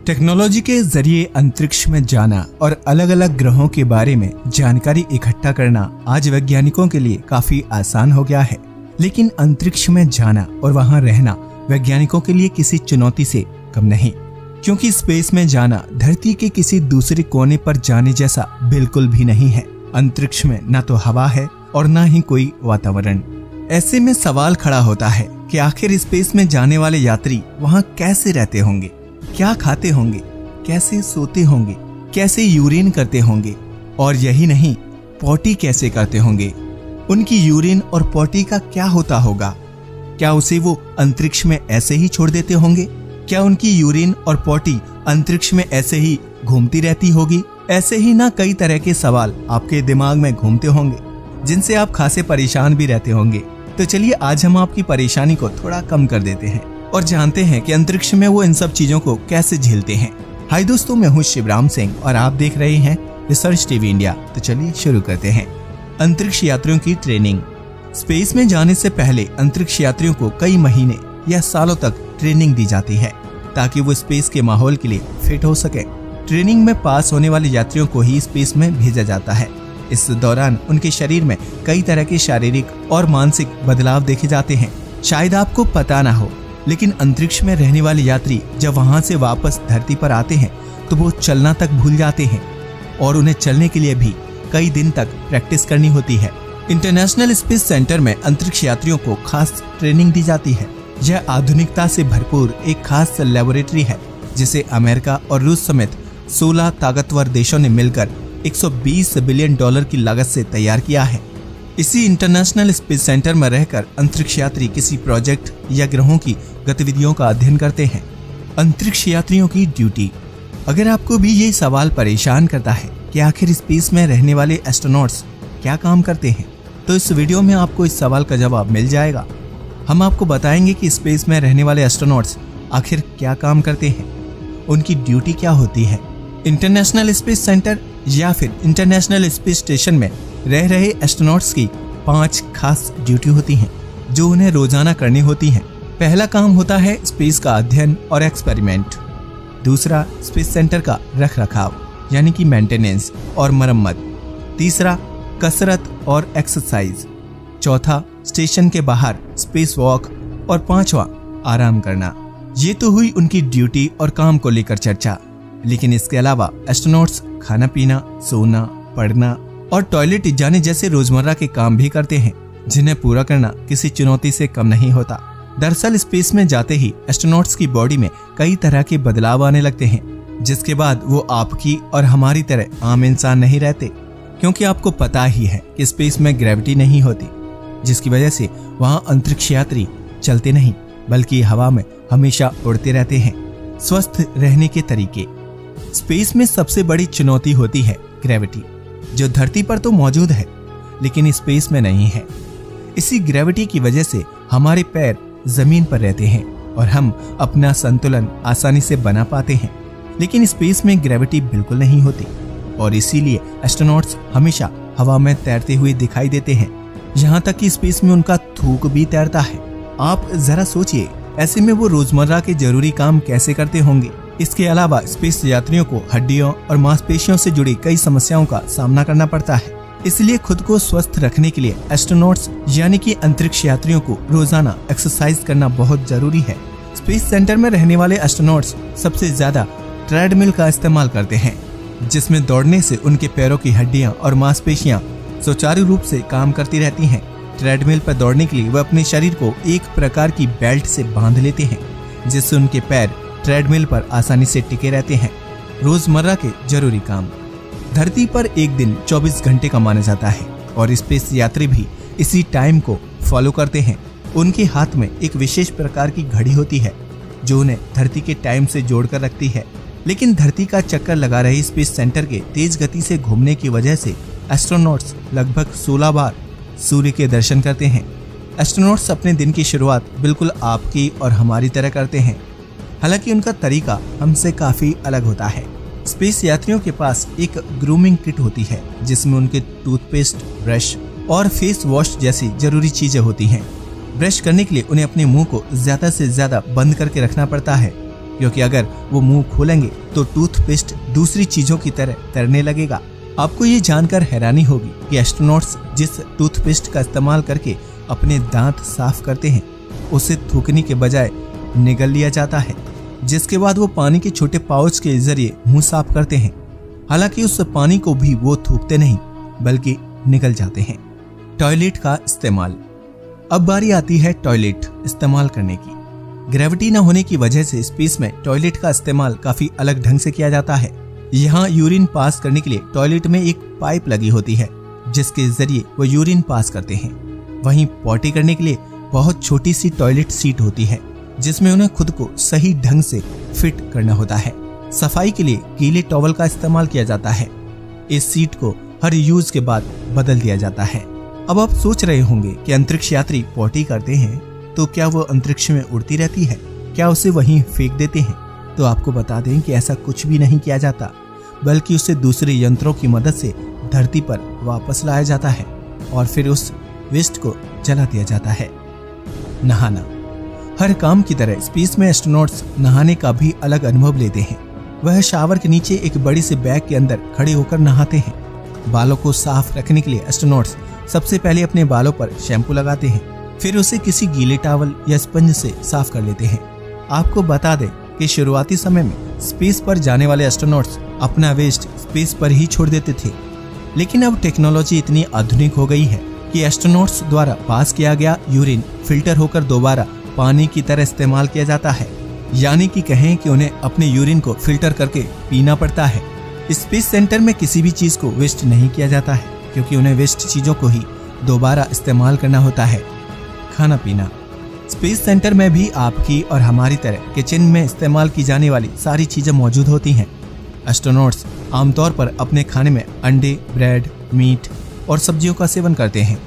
Technology के जरिए अंतरिक्ष में जाना और अलग अलग ग्रहों के बारे में जानकारी इकट्ठा करना आज वैज्ञानिकों के लिए काफी आसान हो गया है। लेकिन अंतरिक्ष में जाना और वहां रहना वैज्ञानिकों के लिए किसी चुनौती से कम नहीं, क्योंकि स्पेस में जाना धरती के किसी दूसरे कोने पर जाने जैसा बिल्कुल भी नहीं है। अंतरिक्ष में न तो हवा है और न ही कोई वातावरण। ऐसे में सवाल खड़ा होता है कि आखिर स्पेस में जाने वाले यात्री वहां कैसे रहते होंगे, क्या खाते होंगे, कैसे सोते होंगे, कैसे यूरिन करते होंगे, और यही नहीं, पॉटी कैसे करते होंगे। उनकी यूरिन और पॉटी का क्या होता होगा? क्या उसे वो अंतरिक्ष में ऐसे ही छोड़ देते होंगे? क्या उनकी यूरिन और पॉटी अंतरिक्ष में ऐसे ही घूमती रहती होगी? ऐसे ही ना कई तरह के सवाल आपके दिमाग में घूमते होंगे, जिनसे आप खासे परेशान भी रहते होंगे। तो चलिए आज हम आपकी परेशानी को थोड़ा कम कर देते हैं और जानते हैं कि अंतरिक्ष में वो इन सब चीजों को कैसे झेलते हैं। हाय दोस्तों, मैं हूँ शिवराम सिंह और आप देख रहे हैं रिसर्च टीवी इंडिया। तो चलिए शुरू करते हैं। अंतरिक्ष यात्रियों की ट्रेनिंग। स्पेस में जाने से पहले अंतरिक्ष यात्रियों को कई महीने या सालों तक ट्रेनिंग दी जाती है ताकि वो स्पेस के माहौल के लिए फिट हो सके। ट्रेनिंग में पास होने वाले यात्रियों को ही स्पेस में भेजा जाता है। इस दौरान उनके शरीर में कई तरह के शारीरिक और मानसिक बदलाव देखे जाते हैं। शायद आपको पता ना हो, लेकिन अंतरिक्ष में रहने वाले यात्री जब वहां से वापस धरती पर आते हैं तो वो चलना तक भूल जाते हैं और उन्हें चलने के लिए भी कई दिन तक प्रैक्टिस करनी होती है। इंटरनेशनल स्पेस सेंटर में अंतरिक्ष यात्रियों को खास ट्रेनिंग दी जाती है। यह आधुनिकता से भरपूर एक खास लेबोरेटरी है जिसे अमेरिका और रूस समेत 16 ताकतवर देशों ने मिलकर 120 बिलियन डॉलर की लागत से तैयार किया है। इसी इंटरनेशनल स्पेस सेंटर में रहकर अंतरिक्ष यात्री किसी प्रोजेक्ट या ग्रहों की गतिविधियों का अध्ययन करते हैं। अंतरिक्ष यात्रियों की ड्यूटी। अगर आपको भी ये सवाल परेशान करता है कि आखिर स्पेस में रहने वाले एस्ट्रोनॉट्स क्या काम करते हैं, तो इस वीडियो में आपको इस सवाल का जवाब मिल जाएगा। हम आपको बताएंगे कि स्पेस में रहने वाले एस्ट्रोनॉट्स आखिर क्या काम करते हैं, उनकी ड्यूटी क्या होती है। इंटरनेशनल स्पेस सेंटर या फिर इंटरनेशनल स्पेस स्टेशन में रह रहे एस्ट्रोनॉट्स की 5 खास ड्यूटी होती हैं जो उन्हें रोजाना करनी होती हैं। पहला काम होता है स्पेस का अध्ययन और एक्सपेरिमेंट। दूसरा, स्पेस सेंटर का रख रखाव यानी कि मेंटेनेंस और मरम्मत। तीसरा, कसरत और एक्सरसाइज। चौथा, स्टेशन के बाहर स्पेस वॉक। और पांचवा, आराम करना। ये तो हुई उनकी ड्यूटी और काम को लेकर चर्चा, लेकिन इसके अलावा एस्ट्रोनॉट्स खाना पीना, सोना, पढ़ना और टॉयलेट जाने जैसे रोजमर्रा के काम भी करते हैं, जिन्हें पूरा करना किसी चुनौती से कम नहीं होता। दरअसल स्पेस में जाते ही एस्ट्रोनॉट्स की बॉडी में कई तरह के बदलाव आने लगते हैं, जिसके बाद वो आपकी और हमारी तरह आम इंसान नहीं रहते, क्योंकि आपको पता ही है कि स्पेस में ग्रेविटी नहीं होती, जिसकी वजह से वहां अंतरिक्ष यात्री चलते नहीं बल्कि हवा में हमेशा उड़ते रहते हैं। स्वस्थ रहने के तरीके। स्पेस में सबसे बड़ी चुनौती होती है ग्रेविटी, जो धरती पर तो मौजूद है लेकिन स्पेस में नहीं है। इसी ग्रेविटी की वजह से हमारे पैर जमीन पर रहते हैं और हम अपना संतुलन आसानी से बना पाते हैं, लेकिन स्पेस में ग्रेविटी बिल्कुल नहीं होती और इसीलिए एस्ट्रोनॉट्स हमेशा हवा में तैरते हुए दिखाई देते हैं। यहाँ तक कि स्पेस में उनका थूक भी तैरता है। आप जरा सोचिए, ऐसे में वो रोजमर्रा के जरूरी काम कैसे करते होंगे। इसके अलावा स्पेस यात्रियों को हड्डियों और मांसपेशियों से जुड़ी कई समस्याओं का सामना करना पड़ता है। इसलिए खुद को स्वस्थ रखने के लिए एस्ट्रोनॉट्स यानी कि अंतरिक्ष यात्रियों को रोजाना एक्सरसाइज करना बहुत जरूरी है। स्पेस सेंटर में रहने वाले एस्ट्रोनॉट्स सबसे ज्यादा ट्रेडमिल का इस्तेमाल करते हैं, जिसमें दौड़ने से उनके पैरों की हड्डियां और मांसपेशियां सुचारू रूप से काम करती रहती हैं। ट्रेडमिल पर दौड़ने के लिए वह अपने शरीर को एक प्रकार की बेल्ट से बांध लेते हैं, जिससे उनके पैर ट्रेडमिल पर आसानी से टिके रहते हैं। रोजमर्रा के जरूरी काम। धरती पर एक दिन 24 घंटे का माना जाता है और स्पेस यात्री भी इसी टाइम को फॉलो करते हैं। उनके हाथ में एक विशेष प्रकार की घड़ी होती है जो उन्हें धरती के टाइम से जोड़कर रखती है, लेकिन धरती का चक्कर लगा रहे स्पेस सेंटर के तेज गति से घूमने की वजह से एस्ट्रोनॉट्स लगभग 16 बार सूर्य के दर्शन करते हैं। एस्ट्रोनॉट्स अपने दिन की शुरुआत बिल्कुल आपकी और हमारी तरह करते हैं, हालांकि उनका तरीका हमसे काफी अलग होता है। स्पेस यात्रियों के पास एक ग्रूमिंग किट होती है जिसमें उनके टूथपेस्ट, ब्रश और फेस वॉश जैसी जरूरी चीजें होती हैं। ब्रश करने के लिए उन्हें अपने मुंह को ज्यादा से ज्यादा बंद करके रखना पड़ता है, क्योंकि अगर वो मुंह खोलेंगे तो टूथपेस्ट दूसरी चीजों की तरह तैरने लगेगा। आपको ये जानकर हैरानी होगी कि एस्ट्रोनॉट्स जिस टूथपेस्ट का इस्तेमाल करके अपने दांत साफ करते हैं उसे थूकने के बजाय निगल लिया जाता है, जिसके बाद वो पानी के छोटे पाउच के जरिए मुंह साफ करते हैं। हालांकि उस पानी को भी वो थूकते नहीं बल्कि निगल जाते हैं। टॉयलेट का इस्तेमाल। अब बारी आती है टॉयलेट इस्तेमाल करने की। ग्रेविटी न होने की वजह से स्पेस में टॉयलेट का इस्तेमाल काफी अलग ढंग से किया जाता है। यहाँ यूरिन पास करने के लिए टॉयलेट में एक पाइप लगी होती है जिसके जरिए वो यूरिन पास करते हैं। वहीं पॉटी करने के लिए बहुत छोटी सी टॉयलेट सीट होती है जिसमें उन्हें खुद को सही ढंग से फिट करना होता है। सफाई के लिए गीले टॉवल का इस्तेमाल किया जाता है। इस सीट को हर यूज के बाद बदल दिया जाता है। अब आप सोच रहे होंगे कि अंतरिक्ष यात्री पॉटी करते हैं तो क्या वो अंतरिक्ष में उड़ती रहती है, क्या उसे वहीं फेंक देते हैं? तो आपको बता दें कि ऐसा कुछ भी नहीं किया जाता, बल्कि उसे दूसरे यंत्रों की मदद से धरती पर वापस लाया जाता है और फिर उस वेस्ट को जला दिया जाता है। नहाना। हर काम की तरह स्पेस में एस्ट्रोनॉट्स नहाने का भी अलग अनुभव लेते हैं। वह शावर के नीचे एक बड़ी से बैग के अंदर खड़े होकर नहाते हैं। बालों को साफ रखने के लिए एस्ट्रोनॉट्स सबसे पहले अपने बालों पर शैम्पू लगाते हैं, फिर उसे किसी गीले टॉवल या स्पंज से साफ कर लेते हैं। आपको बता दें कि शुरुआती समय में स्पेस पर जाने वाले एस्ट्रोनॉट्स अपना वेस्ट स्पेस पर ही छोड़ देते थे, लेकिन अब टेक्नोलॉजी इतनी आधुनिक हो गई है कि एस्ट्रोनॉट्स द्वारा पास किया गया यूरिन फिल्टर होकर दोबारा पानी की तरह इस्तेमाल किया जाता है। यानी कि कहें कि उन्हें अपने यूरिन को फिल्टर करके पीना पड़ता है। स्पेस सेंटर में किसी भी चीज को वेस्ट नहीं किया जाता है क्योंकि उन्हें वेस्ट चीजों को ही दोबारा इस्तेमाल करना होता है। खाना पीना। स्पेस सेंटर में भी आपकी और हमारी तरह किचन में इस्तेमाल की जाने वाली सारी चीजें मौजूद होती हैं। एस्ट्रोनॉट्स आमतौर पर अपने खाने में अंडे, ब्रेड, मीट और सब्जियों का सेवन करते हैं।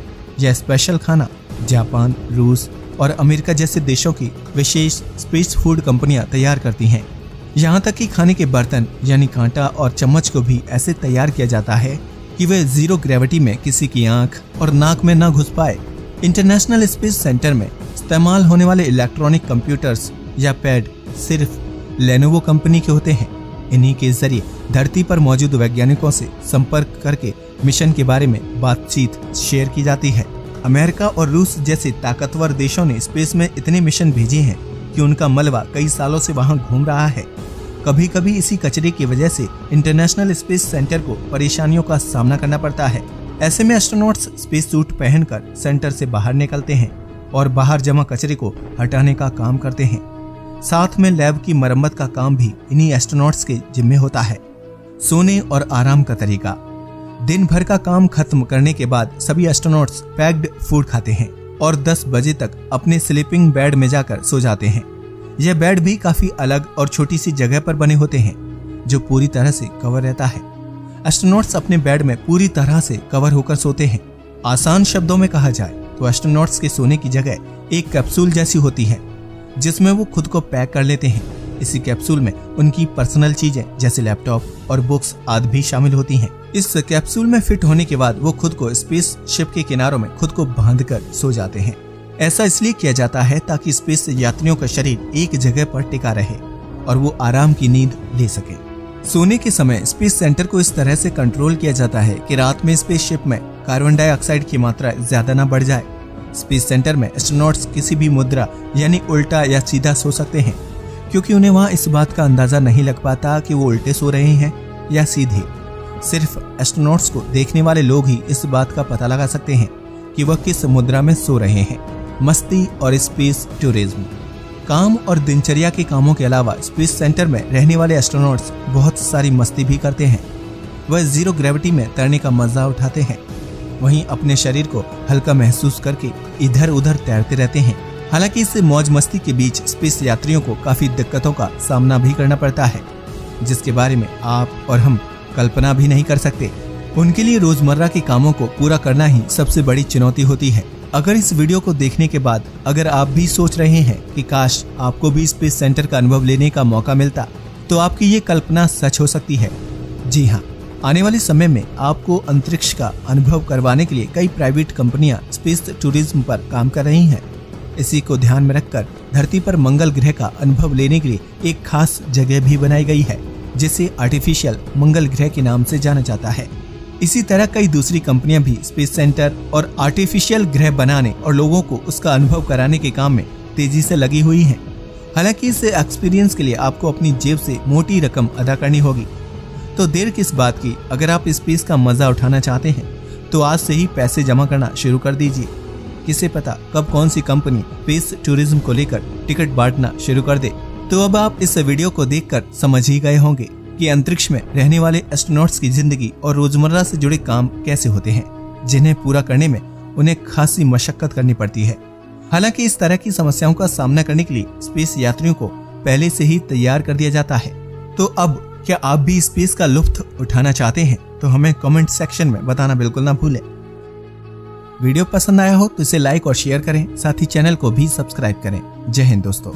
यह स्पेशल खाना जापान, रूस और अमेरिका जैसे देशों की विशेष स्पेस फूड कंपनियां तैयार करती हैं। यहाँ तक कि खाने के बर्तन यानी कांटा और चम्मच को भी ऐसे तैयार किया जाता है कि वे जीरो ग्रेविटी में किसी की आंख और नाक में न घुस पाए। इंटरनेशनल स्पेस सेंटर में इस्तेमाल होने वाले इलेक्ट्रॉनिक कंप्यूटर्स या पैड सिर्फ लेनोवो कंपनी के होते हैं। इन्हीं के जरिए धरती पर मौजूद वैज्ञानिकों से संपर्क करके मिशन के बारे में बातचीत शेयर की जाती है। अमेरिका और रूस जैसे ताकतवर देशों ने स्पेस में इतने मिशन भेजे हैं कि उनका मलबा कई सालों से वहां घूम रहा है। कभी कभी इसी कचरे की वजह से इंटरनेशनल स्पेस सेंटर को परेशानियों का सामना करना पड़ता है। ऐसे में एस्ट्रोनॉट्स स्पेस सूट पहनकर सेंटर से बाहर निकलते हैं और बाहर जमा कचरे को हटाने का काम करते हैं। साथ में लैब की मरम्मत का काम भी इन्हीं एस्ट्रोनॉट्स के जिम्मे होता है। सोने और आराम का तरीका। दिन भर का काम खत्म करने के बाद सभी एस्ट्रोनॉट्स पैक्ड फूड खाते हैं और 10 बजे तक अपने स्लीपिंग बेड में जाकर सो जाते हैं। यह बेड भी काफी अलग और छोटी सी जगह पर बने होते हैं जो पूरी तरह से कवर रहता है। एस्ट्रोनॉट्स अपने बेड में पूरी तरह से कवर होकर सोते हैं। आसान शब्दों में कहा जाए तो एस्ट्रोनॉट्स के सोने की जगह एक कैप्सूल जैसी होती है जिसमें वो खुद को पैक कर लेते हैं। इसी कैप्सूल में उनकी पर्सनल चीजें जैसे लैपटॉप और बुक्स आदि भी शामिल होती हैं। इस कैप्सूल में फिट होने के बाद वो खुद को स्पेस शिप के किनारों में खुद को बांधकर सो जाते हैं। ऐसा इसलिए किया जाता है ताकि स्पेस यात्रियों का शरीर एक जगह पर टिका रहे और वो आराम की नींद ले सके। सोने के समय स्पेस सेंटर को इस तरह से कंट्रोल किया जाता है कि रात में स्पेसशिप में कार्बन डाइऑक्साइड की मात्रा ज्यादा न बढ़ जाए। स्पेस सेंटर में एस्ट्रोनॉट्स किसी भी मुद्रा यानी उल्टा या सीधा सो सकते हैं क्योंकि उन्हें वहाँ इस बात का अंदाजा नहीं लग पाता कि वो उल्टे सो रहे हैं या सीधे। सिर्फ एस्ट्रोनॉट्स को देखने वाले लोग ही इस बात का पता लगा सकते हैं कि वह किस मुद्रा में सो रहे हैं। मस्ती और स्पेस टूरिज्म। काम और दिनचर्या के कामों के अलावा स्पेस सेंटर में रहने वाले एस्ट्रोनॉट्स बहुत सारी मस्ती भी करते हैं। वह जीरो ग्रेविटी में तैरने का मजा उठाते हैं, वहीं अपने शरीर को हल्का महसूस करके इधर उधर तैरते रहते हैं। हालांकि इस मौज मस्ती के बीच स्पेस यात्रियों को काफी दिक्कतों का सामना भी करना पड़ता है जिसके बारे में आप और हम कल्पना भी नहीं कर सकते। उनके लिए रोजमर्रा के कामों को पूरा करना ही सबसे बड़ी चुनौती होती है। अगर इस वीडियो को देखने के बाद अगर आप भी सोच रहे हैं कि काश आपको भी स्पेस सेंटर का अनुभव लेने का मौका मिलता तो आपकी ये कल्पना सच हो सकती है। जी हाँ, आने वाले समय में आपको अंतरिक्ष का अनुभव करवाने के लिए कई प्राइवेट कंपनियां स्पेस टूरिज्म पर काम कर रही हैं। इसी को ध्यान में रखकर धरती पर मंगल ग्रह का अनुभव लेने के लिए एक खास जगह भी बनाई गई है, जिसे आर्टिफिशियल मंगल ग्रह के नाम से जाना जाता है। इसी तरह कई दूसरी कंपनियां भी स्पेस सेंटर और आर्टिफिशियल ग्रह बनाने और लोगों को उसका अनुभव कराने के काम में तेजी से लगी हुई हैं। हालांकि इस एक्सपीरियंस के लिए आपको अपनी जेब से मोटी रकम अदा करनी होगी। तो देर किस बात की, अगर आप स्पेस का मजा उठाना चाहते हैं तो आज से ही पैसे जमा करना शुरू कर दीजिए। किसे पता कब कौन सी कंपनी स्पेस टूरिज्म को लेकर टिकट बांटना शुरू कर दे। तो अब आप इस वीडियो को देखकर समझ ही गए होंगे कि अंतरिक्ष में रहने वाले एस्ट्रोनॉट्स की जिंदगी और रोजमर्रा से जुड़े काम कैसे होते हैं, जिन्हें पूरा करने में उन्हें खासी मशक्कत करनी पड़ती है। हालांकि इस तरह की समस्याओं का सामना करने के लिए स्पेस यात्रियों को पहले से ही तैयार कर दिया जाता है। तो अब क्या आप भी स्पेस का लुत्फ उठाना चाहते हैं तो हमें कमेंट सेक्शन में बताना बिल्कुल ना भूलें। वीडियो पसंद आया हो तो इसे लाइक और शेयर करें, साथ ही चैनल को भी सब्सक्राइब करें। जय हिंद दोस्तों।